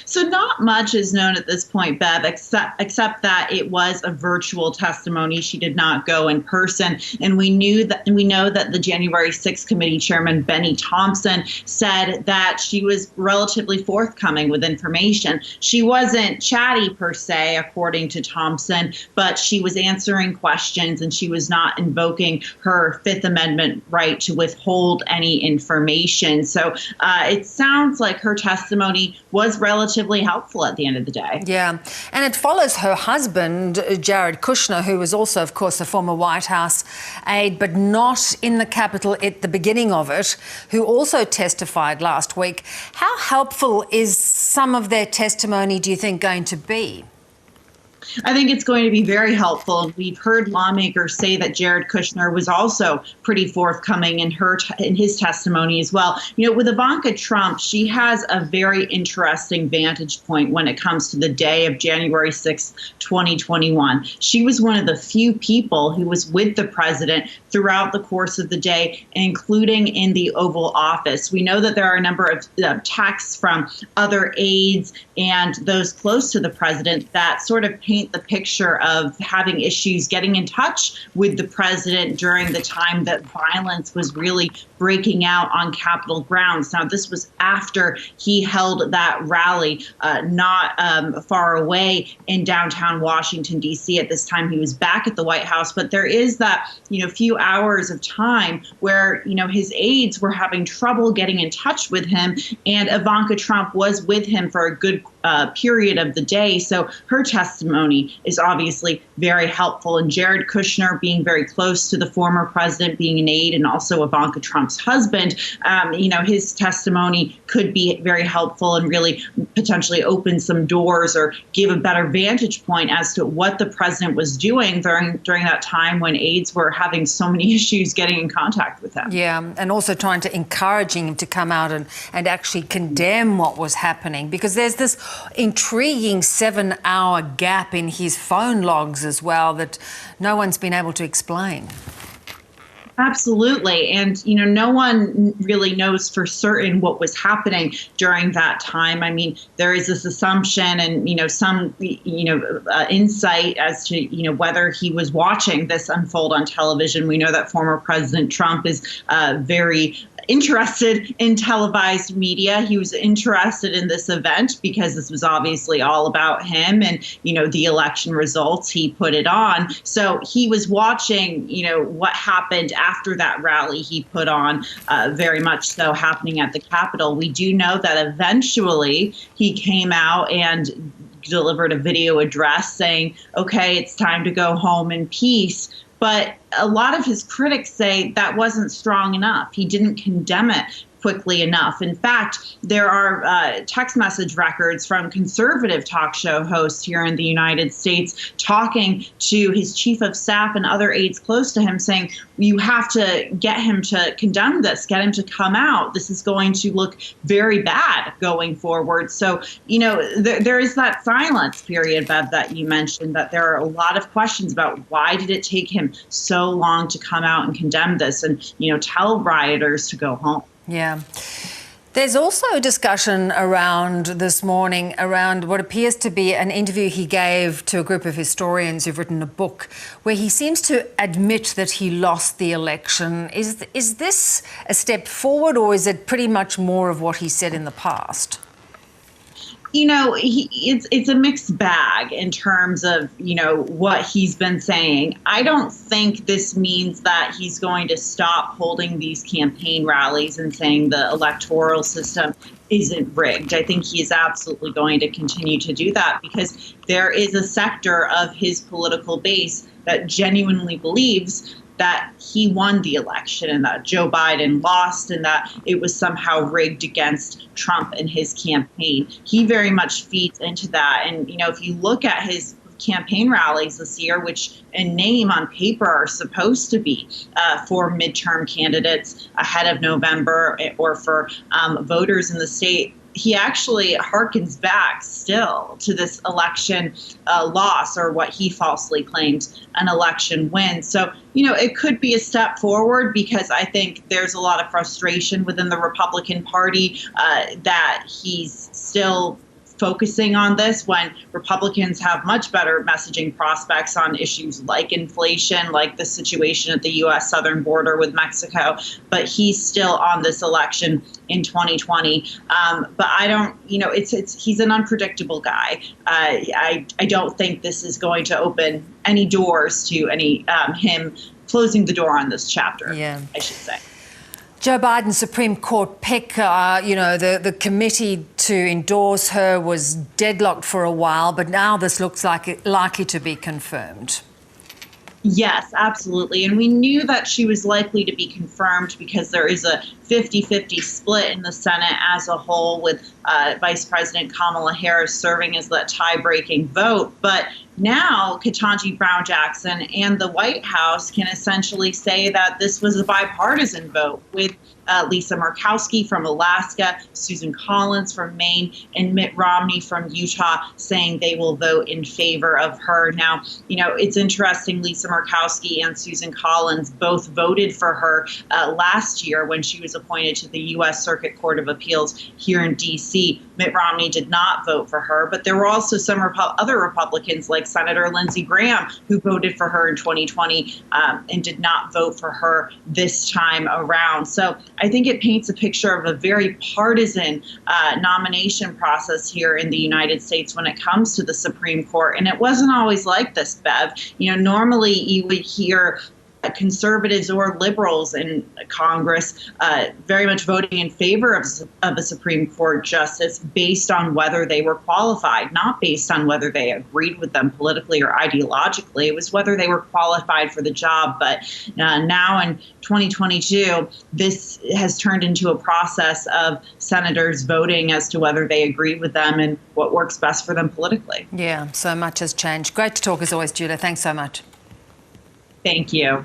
So not much is known at this point, Bev, except that it was a virtual testimony. She did not go in person, and we know that the January 6th committee chairman Benny Thompson said that she was relatively forthcoming with information. She wasn't chatty per se, according to Thompson, but she was answering questions and she was not invoking her Fifth Amendment right to withhold any information. So it sounds like her testimony was relatively helpful at the end of the day. Yeah, and it follows her husband, Jared Kushner, who was also, of course, a former White House aide, but not in the Capitol at the beginning of it, who also testified last week. How helpful is some of their testimony, do you think, going to be? I think it's going to be very helpful. We've heard lawmakers say that Jared Kushner was also pretty forthcoming in his testimony as well. You know, with Ivanka Trump, she has a very interesting vantage point when it comes to the day of January 6, 2021. She was one of the few people who was with the president throughout the course of the day, including in the Oval Office. We know that there are a number of texts from other aides and those close to the president that sort of paint the picture of having issues getting in touch with the president during the time that violence was really breaking out on Capitol grounds. Now, this was after he held that rally not far away in downtown Washington, D.C. At this time, he was back at the White House. But there is that, few hours of time where, his aides were having trouble getting in touch with him. And Ivanka Trump was with him for a good period of the day. So her testimony is obviously very helpful. And Jared Kushner, being very close to the former president, being an aide, and also Ivanka Trump's husband, his testimony could be very helpful and really potentially open some doors or give a better vantage point as to what the president was doing during that time when aides were having so many issues getting in contact with him. Yeah, and also trying to encouraging him to come out and actually condemn what was happening, because there's this intriguing 7-hour gap in his phone logs as well that no one's been able to explain. Absolutely. And, no one really knows for certain what was happening during that time. I mean, there is this assumption and, some, insight as to, whether he was watching this unfold on television. We know that former President Trump is very interested in televised media. He was interested in this event because this was obviously all about him and, the election results. He put it on. So he was watching, what happened after that rally he put on, very much so happening at the Capitol. We do know that eventually he came out and delivered a video address saying, okay, it's time to go home in peace. But a lot of his critics say that wasn't strong enough. He didn't condemn it quickly enough. In fact, there are text message records from conservative talk show hosts here in the United States talking to his chief of staff and other aides close to him saying, you have to get him to condemn this, get him to come out. This is going to look very bad going forward. So, there is that silence period, Bev, that you mentioned, that there are a lot of questions about why did it take him so long to come out and condemn this and, tell rioters to go home. Yeah. There's also a discussion around this morning around what appears to be an interview he gave to a group of historians who've written a book where he seems to admit that he lost the election. Is this a step forward, or is it pretty much more of what he said in the past? It's a mixed bag in terms of, what he's been saying. I don't think this means that he's going to stop holding these campaign rallies and saying the electoral system isn't rigged. I think he is absolutely going to continue to do that because there is a sector of his political base that genuinely believes that he won the election and that Joe Biden lost and that it was somehow rigged against Trump and his campaign. He very much feeds into that. And, if you look at his campaign rallies this year, which in name on paper are supposed to be for midterm candidates ahead of November or for voters in the state, he actually harkens back still to this election loss, or what he falsely claims an election win. So, it could be a step forward because I think there's a lot of frustration within the Republican Party that he's still focusing on this when Republicans have much better messaging prospects on issues like inflation, like the situation at the U.S. southern border with Mexico. But he's still on this election in 2020. But I don't, he's an unpredictable guy. I don't think this is going to open any doors to him closing the door on this chapter, I should say. Joe Biden's Supreme Court pick, the committee to endorse her was deadlocked for a while, but now this looks like likely to be confirmed. Yes, absolutely. And we knew that she was likely to be confirmed because there is a 50-50 split in the Senate as a whole, with Vice President Kamala Harris serving as that tie-breaking vote. But now Ketanji Brown Jackson and the White House can essentially say that this was a bipartisan vote, with Lisa Murkowski from Alaska, Susan Collins from Maine, and Mitt Romney from Utah saying they will vote in favor of her. Now, it's interesting, Lisa Murkowski and Susan Collins both voted for her last year when she was appointed to the U.S. Circuit Court of Appeals here in D.C. Mitt Romney did not vote for her, but there were also some other Republicans like Senator Lindsey Graham who voted for her in 2020 and did not vote for her this time around. So I think it paints a picture of a very partisan nomination process here in the United States when it comes to the Supreme Court. And it wasn't always like this, Bev. Normally you would hear conservatives or liberals in Congress very much voting in favor of a Supreme Court justice based on whether they were qualified, not based on whether they agreed with them politically or ideologically. It was whether they were qualified for the job. But now in 2022, this has turned into a process of senators voting as to whether they agree with them and what works best for them politically. Yeah, so much has changed. Great to talk as always, Julia. Thanks so much. Thank you.